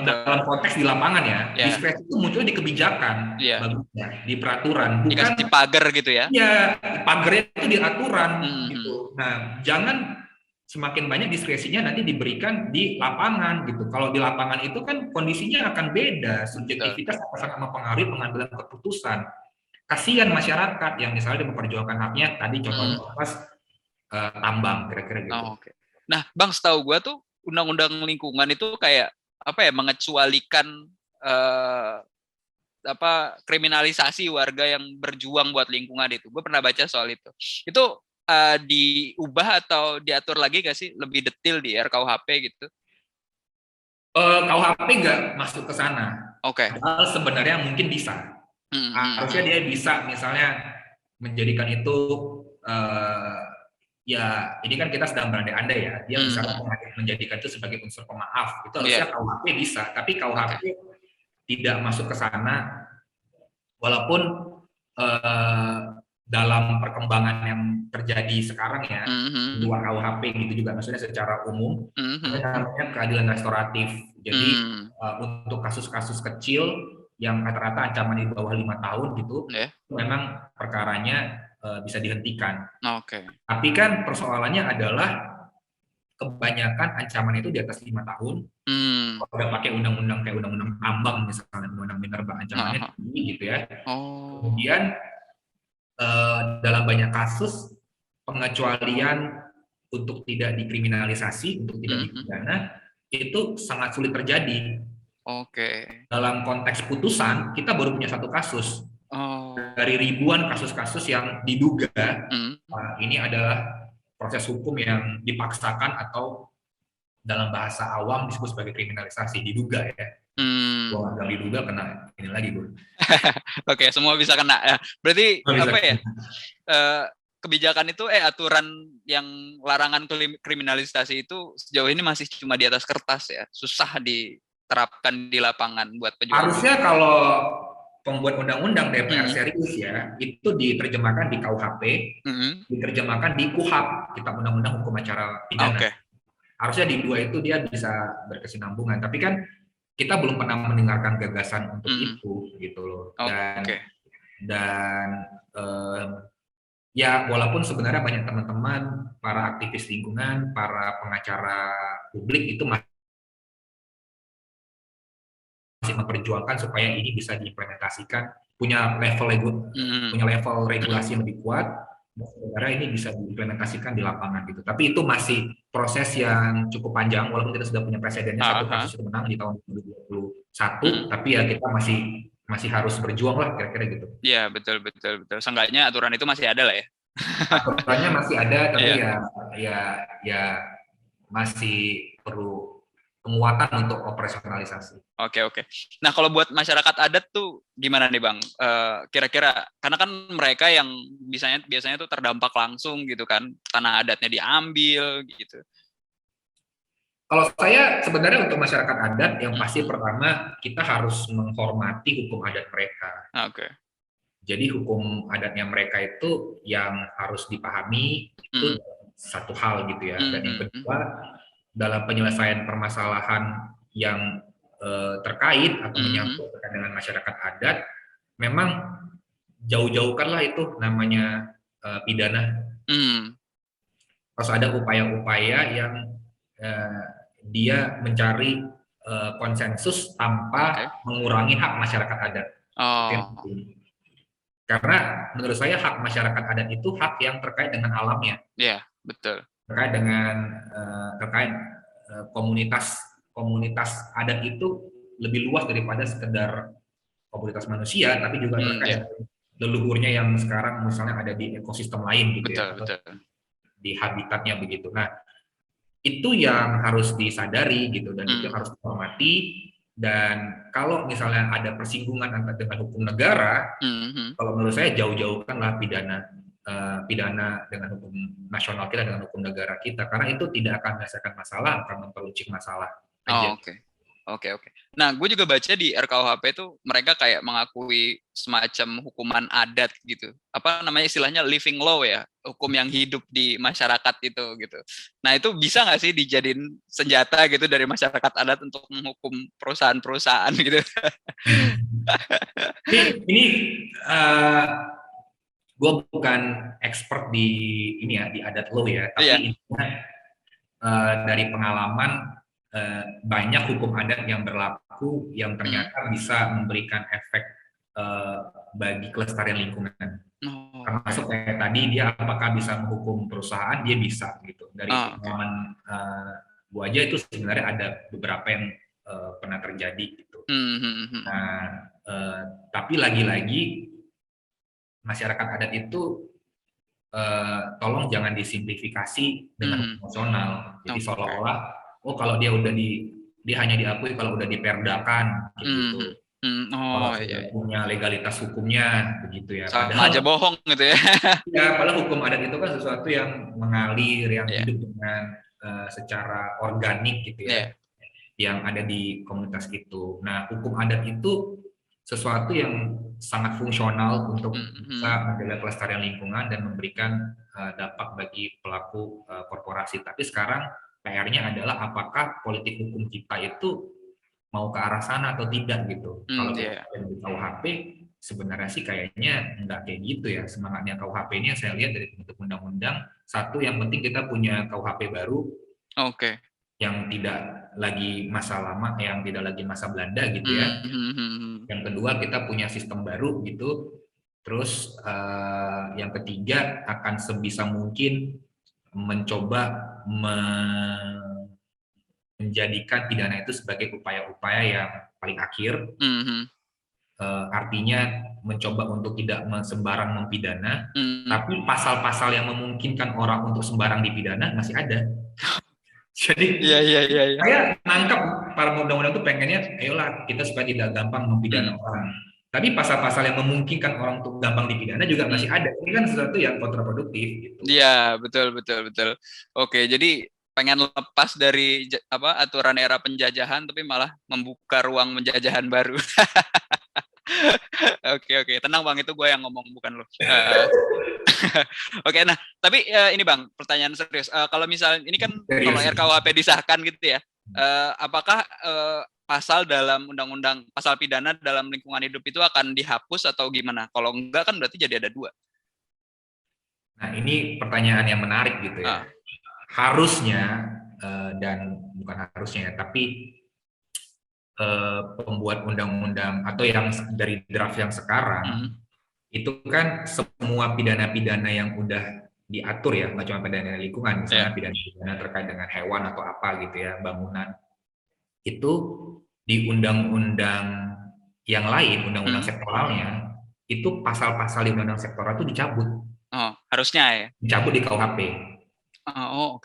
B: dalam konteks di lapangan ya. Diskresi itu muncul di kebijakan, bagusnya, di peraturan, bukan
A: dikasih pagar gitu ya.
B: Iya, pagarnya itu di aturan gitu. Nah, jangan semakin banyak diskresinya nanti diberikan di lapangan gitu. Kalau di lapangan itu kan kondisinya akan beda, subjektivitas akan sangat mempengaruhi pengambilan keputusan. Kasihan masyarakat yang misalnya memperjuangkan haknya tadi contohnya tambang kira-kira gitu.
A: Nah, Bang, setahu gue tuh undang-undang lingkungan itu kayak apa ya, mengecualikan kriminalisasi warga yang berjuang buat lingkungan itu. Gue pernah baca soal itu. Itu diubah atau diatur lagi nggak sih lebih detail di RKUHP gitu?
B: KUHP nggak masuk ke sana. Padahal sebenarnya mungkin bisa. Harusnya dia bisa misalnya menjadikan itu ya ini kan kita sedang berandai-andai ya, dia bisa menjadikan itu sebagai unsur pemaaf. Itu harusnya KUHP bisa, tapi KUHP tidak masuk ke sana. Walaupun dalam perkembangan yang terjadi sekarang ya, luar KUHP gitu juga maksudnya secara umum, ada namanya keadilan restoratif. Jadi untuk kasus-kasus kecil yang rata-rata ancaman di bawah 5 tahun gitu, memang perkaranya bisa dihentikan. Tapi kan persoalannya adalah kebanyakan ancaman itu di atas 5 tahun. Kalau udah pakai undang-undang kayak undang-undang tambang misalnya, undang-undang minerba ancamannya tinggi gitu ya. Kemudian dalam banyak kasus pengecualian untuk tidak dikriminalisasi, untuk tidak dipidana itu sangat sulit terjadi. Dalam konteks putusan kita baru punya 1 kasus dari ribuan kasus-kasus yang diduga ini adalah proses hukum yang dipaksakan atau dalam bahasa awam disebut sebagai kriminalisasi, diduga ya. Kalau nggak diduga kena ini lagi, Bu.
A: Semua bisa kena ya. Berarti kebijakan itu aturan yang larangan kriminalisasi itu sejauh ini masih cuma di atas kertas ya, susah diterapkan di lapangan buat pejuang.
B: Harusnya kalau pembuat undang-undang DPR serius ya, itu diterjemahkan di KUHP, diterjemahkan di KUHAP, Kitab Undang-Undang Hukum Acara Pidana. harusnya di dua itu dia bisa berkesinambungan. Tapi kan kita belum pernah mendengarkan gagasan untuk itu gitu loh. Dan ya walaupun sebenarnya banyak teman-teman, para aktivis lingkungan, para pengacara publik itu masih memperjuangkan supaya ini bisa diimplementasikan, punya level regulasi yang lebih kuat, dan sebenarnya ini bisa diimplementasikan di lapangan gitu. Tapi itu masih proses yang cukup panjang, walaupun kita sudah punya presidennya, satu kasus itu menang di tahun 2021, tapi ya kita masih harus berjuang lah kira-kira gitu.
A: Iya, betul. Seenggaknya aturan itu masih ada lah ya.
B: Aturannya masih ada, tapi ya masih perlu penguatan untuk operasionalisasi.
A: Oke. Nah, kalau buat masyarakat adat tuh gimana nih Bang? Kira-kira, karena kan mereka yang biasanya tuh terdampak langsung gitu kan, tanah adatnya diambil gitu.
B: Kalau saya sebenarnya untuk masyarakat adat yang pasti pertama kita harus menghormati hukum adat mereka.
A: Oke.
B: Jadi hukum adatnya mereka itu yang harus dipahami itu satu hal gitu ya. Dan yang kedua, dalam penyelesaian permasalahan yang terkait atau menyangkut dengan masyarakat adat, memang jauh-jauhkanlah itu namanya pidana. Harus ada upaya-upaya yang dia mencari konsensus tanpa mengurangi hak masyarakat adat. Karena menurut saya hak masyarakat adat itu hak yang terkait dengan alamnya.
A: Iya, betul.
B: Terkait dengan komunitas adat itu lebih luas daripada sekedar komunitas manusia, tapi juga terkait leluhurnya yang sekarang misalnya ada di ekosistem lain gitu. Betul. Di habitatnya begitu. Nah, itu yang harus disadari gitu, dan itu harus dihormati. Dan kalau misalnya ada persinggungan antara dengan hukum negara, kalau menurut saya jauh-jauhkanlah pidana dengan hukum nasional kita, dengan hukum negara kita, karena itu tidak akan menyelesaikan masalah, akan memperlucik masalah aja.
A: Oke. Nah, gue juga baca di RKUHP itu mereka kayak mengakui semacam hukuman adat gitu. Apa namanya istilahnya living law ya, hukum yang hidup di masyarakat itu gitu. Nah, itu bisa nggak sih dijadiin senjata gitu dari masyarakat adat untuk menghukum perusahaan-perusahaan gitu?
B: Ini gue bukan expert di adat law ya, tapi dari pengalaman banyak hukum adat yang berlaku yang ternyata bisa memberikan efek bagi kelestarian lingkungan. Termasuk kayak tadi, dia apakah bisa menghukum perusahaan, dia bisa gitu. Dari pengalaman gua aja itu sebenarnya ada beberapa yang pernah terjadi gitu. Nah, tapi lagi-lagi masyarakat adat itu tolong jangan disimplifikasi dengan emosional. Jadi seolah-olah kalau dia hanya diakui kalau udah diperdakan gitu. Kalau sudah punya legalitas hukumnya begitu ya.
A: Sama aja bohong gitu ya.
B: Ya, padahal hukum adat itu kan sesuatu yang mengalir, yang hidup dengan secara organik gitu ya. Yang ada di komunitas itu. Nah, hukum adat itu sesuatu yang sangat fungsional untuk bisa menjaga kelestarian lingkungan dan memberikan dampak bagi pelaku korporasi. Tapi sekarang PR-nya adalah apakah politik hukum kita itu mau ke arah sana atau tidak gitu. Kalau kita di KUHP sebenarnya sih kayaknya enggak kayak gitu ya. Semangatnya KUHP ini yang saya lihat dari bentuk undang-undang, satu yang penting kita punya KUHP baru. Yang tidak lagi masa lama, yang tidak lagi masa Belanda gitu ya. Yang kedua kita punya sistem baru gitu. Terus yang ketiga akan sebisa mungkin mencoba menjadikan pidana itu sebagai upaya-upaya yang paling akhir. Artinya mencoba untuk tidak sembarang mempidana, tapi pasal-pasal yang memungkinkan orang untuk sembarang dipidana masih ada. Jadi saya nangkap para undang-undang itu pengennya, ayolah kita supaya tidak gampang mempidana orang. Tapi pasal-pasal yang memungkinkan orang untuk gampang dipidana juga masih ada. Ini kan sesuatu yang kontraproduktif gitu.
A: Iya, betul. Oke, jadi pengen lepas dari aturan era penjajahan tapi malah membuka ruang penjajahan baru. Oke, tenang Bang, itu gue yang ngomong bukan lo. Oke, nah tapi ini Bang, pertanyaan serius. Kalau misalnya ini kan kalau RKUHP disahkan gitu ya, apakah pasal dalam undang-undang pasal pidana dalam lingkungan hidup itu akan dihapus atau gimana? Kalau enggak kan berarti jadi ada 2.
B: Nah, ini pertanyaan yang menarik gitu ya. Harusnya dan bukan harusnya, tapi pembuat undang-undang atau yang dari draft yang sekarang itu kan semua pidana-pidana yang udah diatur ya, nggak cuma pidana lingkungan, misalnya pidana-pidana terkait dengan hewan atau apa gitu ya, bangunan, itu di undang-undang yang lain, undang-undang sektoralnya, itu pasal-pasal di undang-undang sektoral itu dicabut.
A: Harusnya ya?
B: Dicabut di KUHP.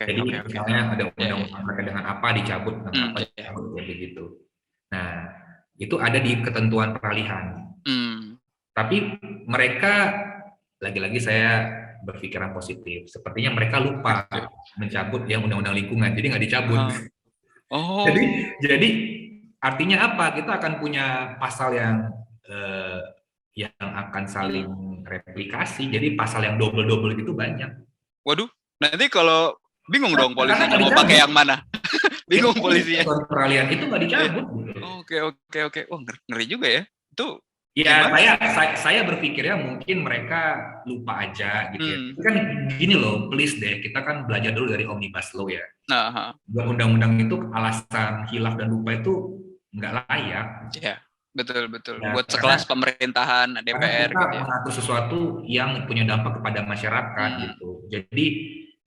B: Jadi misalnya ada undang-undang terkait dengan apa dicabut, dengan apa dicabut, kayak begitu. Nah, itu ada di ketentuan peralihan. Tapi mereka, lagi-lagi saya berpikiran positif, sepertinya mereka lupa mencabut yang undang-undang lingkungan, jadi nggak dicabut. Jadi artinya apa? Kita akan punya pasal yang akan saling replikasi, jadi pasal yang double-double gitu banyak.
A: Waduh, nanti kalau bingung dong polisinya mau pakai yang mana. Bingung polisinya.
B: Peralihan itu nggak dicabut.
A: Oke. Oh, ngeri juga ya. Itu
B: ya saya berpikirnya mungkin mereka lupa aja gitu ya. Kan gini loh, please deh, kita kan belajar dulu dari Omnibus Law ya. Undang-undang itu alasan hilaf dan lupa itu nggak layak.
A: Iya, betul. Ya, buat sekelas pemerintahan DPR
B: kita gitu mengatur sesuatu yang punya dampak kepada masyarakat gitu. Jadi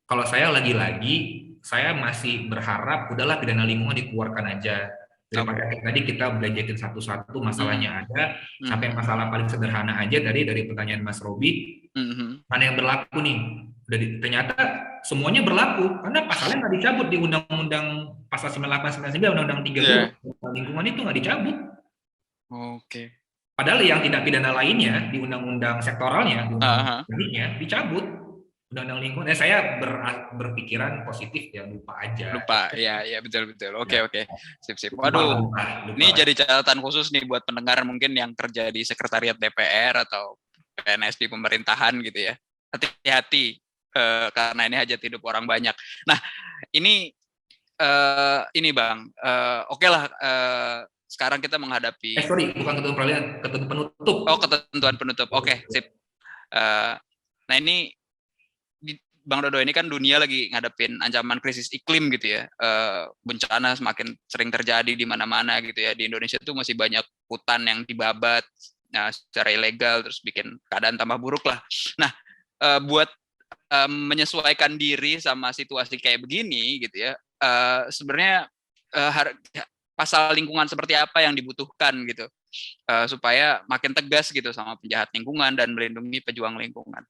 B: kalau saya lagi-lagi saya masih berharap udahlah pidana lingkungan dikeluarkan aja. Daripada tadi kita belajarin satu-satu masalahnya ada, sampai masalah paling sederhana aja dari pertanyaan Mas Robi, mana yang berlaku nih? Ternyata semuanya berlaku, karena pasalnya nggak dicabut di Undang-Undang Pasal 98, 99, Undang-Undang 30, lingkungan itu nggak dicabut. Padahal yang tindak pidana lainnya di Undang-Undang sektoralnya, Undang-Undang dicabut. Undang-undang lingkungan, saya berpikiran positif ya, lupa aja.
A: Ya betul. Oke. Sip. Waduh, lupa. Ini jadi catatan khusus nih buat pendengar mungkin yang kerja di sekretariat DPR atau PNS di pemerintahan gitu ya. Hati-hati karena ini hajat hidup orang banyak. Nah, ini Bang, oke lah. Sekarang kita menghadapi.
B: Bukan ketentuan peralihan, ketentuan penutup.
A: Ketentuan penutup. Oke, sip. Nah ini. Bang Dodo, ini kan dunia lagi ngadepin ancaman krisis iklim gitu ya, bencana semakin sering terjadi di mana-mana gitu ya. Di Indonesia tuh masih banyak hutan yang dibabat secara ilegal, terus bikin keadaan tambah buruk lah. Nah, buat menyesuaikan diri sama situasi kayak begini gitu ya, sebenarnya pasal lingkungan seperti apa yang dibutuhkan gitu, supaya makin tegas gitu sama penjahat lingkungan dan melindungi pejuang lingkungan.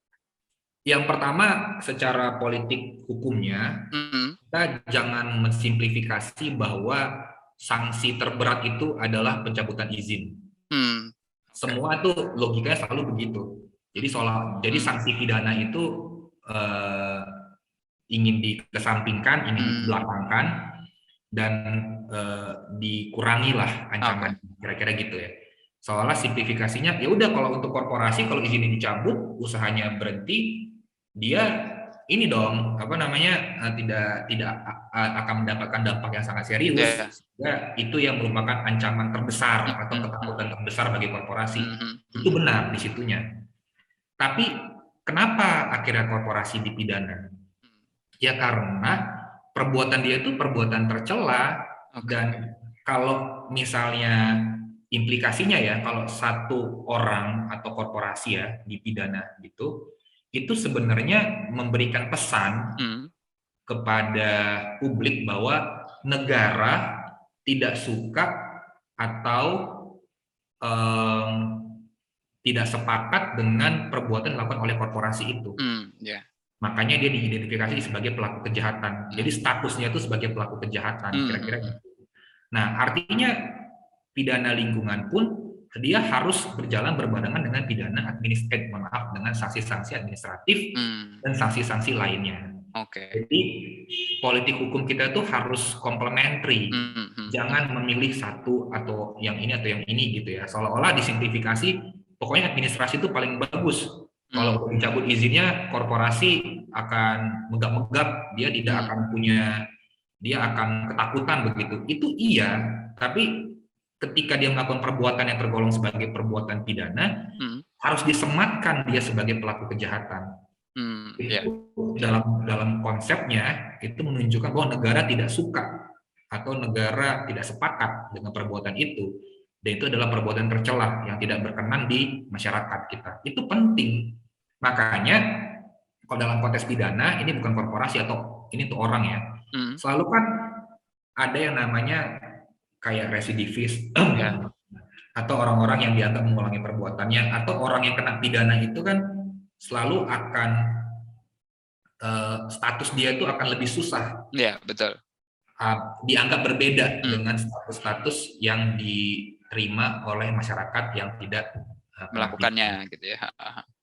B: Yang pertama, secara politik hukumnya, kita jangan mensimplifikasi bahwa sanksi terberat itu adalah pencabutan izin. Semua tuh logikanya selalu begitu. Jadi sanksi pidana itu ingin dikesampingkan, ingin dibelakangkan, dan dikurangilah ancaman, kira-kira gitu ya. Soalnya simplifikasinya, ya udah kalau untuk korporasi, kalau izinnya dicabut, usahanya berhenti, dia ini dong tidak akan mendapatkan dampak yang sangat serius. Ya, itu yang merupakan ancaman terbesar atau ketakutan terbesar bagi korporasi. Itu benar di situnya. Tapi kenapa akhirnya korporasi dipidana? Ya karena perbuatan dia itu perbuatan tercela, dan kalau misalnya implikasinya ya, kalau satu orang atau korporasi ya dipidana gitu, itu sebenarnya memberikan pesan kepada publik bahwa negara tidak suka atau tidak sepakat dengan perbuatan dilakukan oleh korporasi itu. Makanya dia diidentifikasi sebagai pelaku kejahatan. Jadi statusnya itu sebagai pelaku kejahatan, kira-kira gitu. Nah, artinya pidana lingkungan pun dia harus berjalan berbarengan dengan pidana dengan sanksi-sanksi administratif dan sanksi-sanksi lainnya.
A: Oke.
B: Jadi politik hukum kita itu harus komplementari. Jangan memilih satu atau yang ini gitu ya. Seolah-olah disimplifikasi, pokoknya administrasi itu paling bagus. Kalau dicabut izinnya, korporasi akan megap-megap, dia akan ketakutan begitu. Itu iya, tapi ketika dia melakukan perbuatan yang tergolong sebagai perbuatan pidana, harus disematkan dia sebagai pelaku kejahatan. Dalam konsepnya itu menunjukkan bahwa negara tidak suka atau negara tidak sepakat dengan perbuatan itu, dan itu adalah perbuatan tercela yang tidak berkenan di masyarakat kita. Itu penting. Makanya kalau dalam konteks pidana ini bukan korporasi atau ini tuh orang ya, selalu kan ada yang namanya kayak residivis atau orang-orang yang dianggap mengulangi perbuatannya, atau orang yang kena pidana itu kan selalu akan status dia itu akan lebih susah.
A: Iya, betul.
B: Dianggap berbeda dengan status yang diterima oleh masyarakat yang tidak
A: melakukannya gitu ya.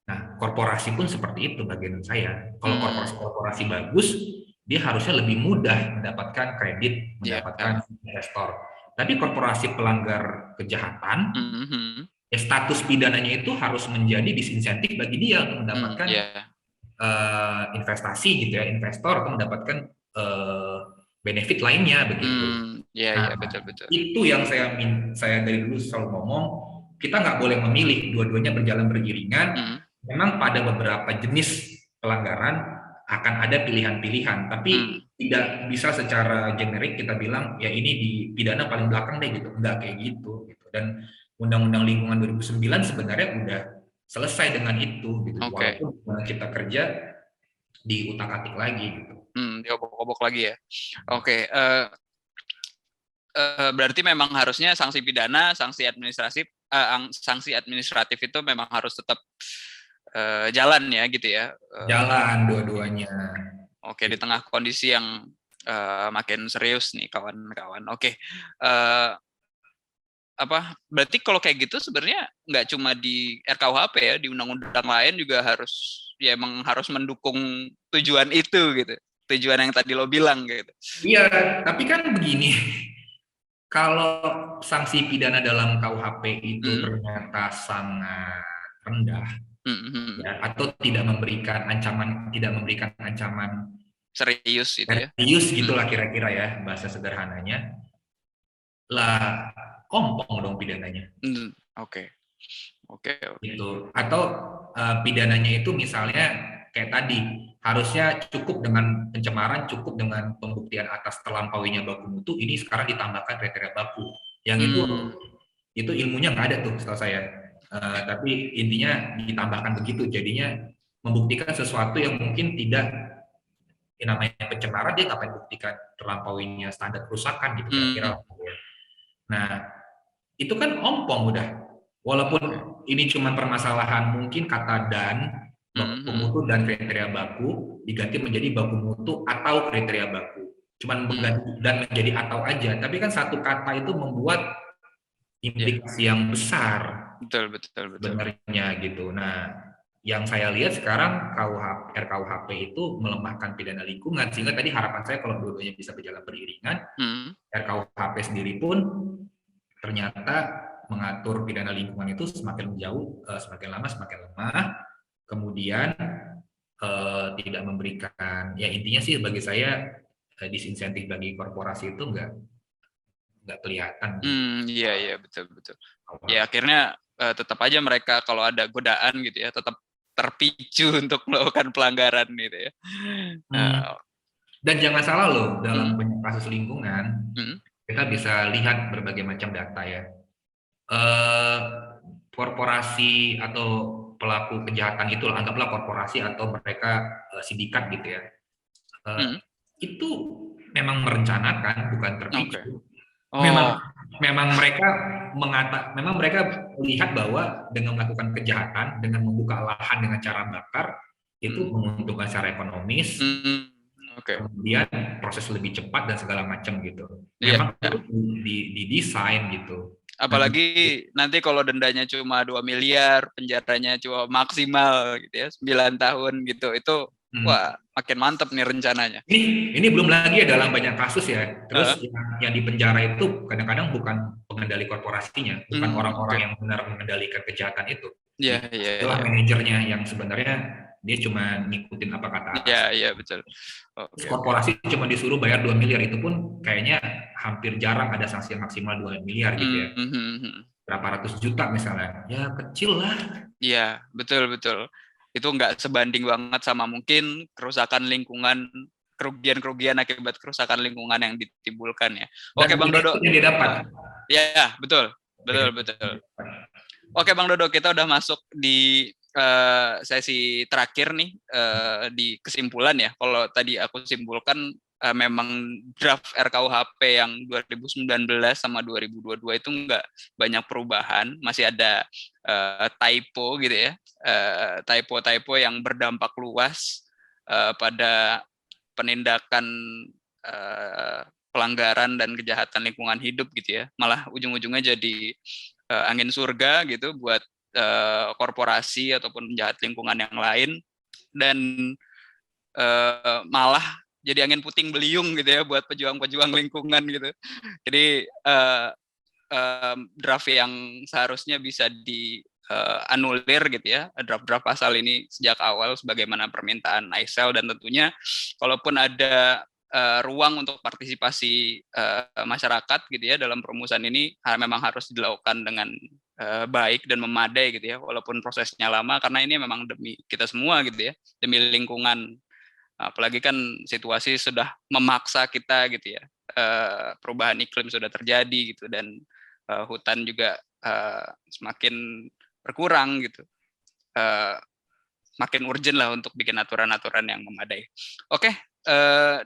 B: Nah, korporasi pun seperti itu bagian saya. Kalau korporasi bagus, dia harusnya lebih mudah mendapatkan kredit, mendapatkan investor. Tapi korporasi pelanggar kejahatan, status pidananya itu harus menjadi disinsentif bagi dia untuk mendapatkan investasi gitu ya, investor, atau mendapatkan benefit lainnya begitu.
A: Betul.
B: Itu yang saya dari dulu selalu ngomong, kita nggak boleh memilih, dua-duanya berjalan beriringan. Memang pada beberapa jenis pelanggaran akan ada pilihan-pilihan, tapi tidak bisa secara generik kita bilang ya ini di pidana paling belakang deh gitu, nggak kayak gitu. Dan Undang-Undang Lingkungan 2009 sebenarnya udah selesai dengan itu gitu. Walaupun kita kerja diutak-atik lagi gitu.
A: Diobok-obok lagi ya. Berarti memang harusnya sanksi pidana, sanksi administratif itu memang harus tetap jalan ya gitu ya.
B: Jalan dua-duanya.
A: Di tengah kondisi yang makin serius nih kawan-kawan. Berarti kalau kayak gitu sebenarnya nggak cuma di RKUHP ya, di undang-undang lain juga emang harus mendukung tujuan itu gitu, tujuan yang tadi lo bilang gitu.
B: Iya, tapi kan begini, kalau sanksi pidana dalam KUHP itu ternyata sangat rendah, ya, atau tidak memberikan ancaman
A: serius gitu ya.
B: Serius gitulah kira-kira ya bahasa sederhananya. Lah kompong dong pidananya. Gitu. Atau pidananya itu misalnya kayak tadi, harusnya cukup dengan pencemaran, cukup dengan pembuktian atas terlampauinya baku mutu, ini sekarang ditambahkan kriteria baku. Yang itu ilmunya nggak ada tuh setahu saya. Tapi intinya ditambahkan begitu, jadinya membuktikan sesuatu yang mungkin tidak, namanya pencemaran, dia ngapain buktikan terlampauinya standar kerusakan gitu kira-kira. Nah, itu kan ompong udah. Walaupun ini cuma permasalahan mungkin kata dan, baku mutu dan kriteria baku diganti menjadi baku mutu atau kriteria baku. Cuman mengganti dan menjadi atau aja. Tapi kan satu kata itu membuat implikasi yang besar.
A: Betul.
B: Sebenarnya gitu. Nah, yang saya lihat sekarang RKUHP itu melemahkan pidana lingkungan, sehingga tadi harapan saya kalau dua-duanya bisa berjalan beriringan, RKUHP sendiri pun ternyata mengatur pidana lingkungan itu semakin jauh, semakin lama semakin lemah, kemudian tidak memberikan, ya intinya sih bagi saya disinsentif bagi korporasi itu nggak kelihatan.
A: Iya betul. Ya akhirnya tetap aja mereka kalau ada godaan gitu ya tetap terpicu untuk melakukan pelanggaran gitu ya.
B: Dan jangan salah loh, dalam banyak kasus lingkungan kita bisa lihat berbagai macam data ya. Korporasi atau pelaku kejahatan itu, anggaplah korporasi atau mereka sindikat gitu ya, itu memang merencanakan, bukan terpicu. Memang mereka melihat bahwa dengan melakukan kejahatan, dengan membuka lahan dengan cara bakar, itu menguntungkan secara ekonomis. Kemudian proses lebih cepat dan segala macam gitu. Memang itu didesain gitu.
A: Apalagi nanti kalau dendanya cuma 2 miliar, penjaranya cuma maksimal gitu ya, 9 tahun gitu. Itu Wah, makin mantep nih rencananya.
B: Ini belum lagi ya dalam banyak kasus ya. Terus yang di penjara itu kadang-kadang bukan pengendali korporasinya, bukan orang-orang yang benar mengendalikan kejahatan itu. Itulah manajernya yang sebenarnya dia cuma ngikutin apa kata atas.
A: Iya, betul.
B: Korporasi cuma disuruh bayar 2 miliar, itu pun kayaknya hampir jarang ada sanksi yang maksimal 2 miliar gitu ya. Berapa ratus juta misalnya, ya kecil lah.
A: Iya, betul. Itu nggak sebanding banget sama mungkin kerusakan lingkungan, kerugian akibat kerusakan lingkungan yang ditimbulkan ya. Oke, Bang Dodo.
B: Yang didapat.
A: Ya, betul. Oke, Bang Dodo, kita udah masuk di sesi terakhir nih, di kesimpulan ya. Kalau tadi aku simpulkan memang draft RKUHP yang 2019 sama 2022 itu nggak banyak perubahan, masih ada typo gitu ya, typo yang berdampak luas pada penindakan pelanggaran dan kejahatan lingkungan hidup gitu ya, malah ujung-ujungnya jadi angin surga gitu buat korporasi ataupun penjahat lingkungan yang lain, dan malah jadi angin puting beliung gitu ya buat pejuang-pejuang lingkungan gitu. Jadi draft yang seharusnya bisa dianulir gitu ya, draft pasal ini sejak awal sebagaimana permintaan ISEL, dan tentunya kalaupun ada ruang untuk partisipasi masyarakat gitu ya dalam perumusan ini, memang harus dilakukan dengan baik dan memadai gitu ya, walaupun prosesnya lama, karena ini memang demi kita semua gitu ya, demi lingkungan. Apalagi kan situasi sudah memaksa kita gitu ya, perubahan iklim sudah terjadi gitu, dan hutan juga semakin berkurang gitu, makin urgent lah untuk bikin aturan-aturan yang memadai. Oke,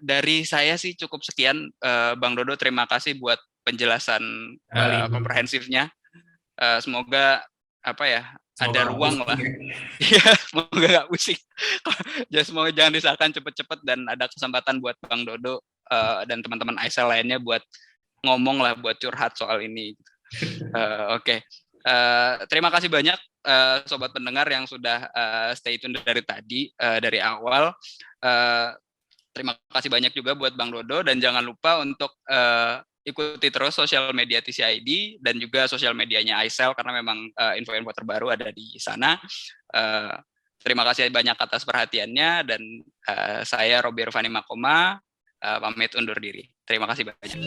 A: dari saya sih cukup sekian, Bang Dodo, terima kasih buat penjelasan komprehensifnya. Semoga ada ruang lah. Iya, semoga nggak pusing. Ya, semoga jangan disahkan cepet-cepet dan ada kesempatan buat Bang Dodo dan teman-teman ISEL lainnya buat ngomong lah, buat curhat soal ini. Oke. Terima kasih banyak sobat pendengar yang sudah stay tune dari tadi, dari awal. Terima kasih banyak juga buat Bang Dodo, dan jangan lupa untuk ikuti terus sosial media TCID dan juga sosial medianya ISEL, karena memang info-info terbaru ada di sana. Terima kasih banyak atas perhatiannya, dan saya Robi Irfani Makoma pamit undur diri. Terima kasih banyak.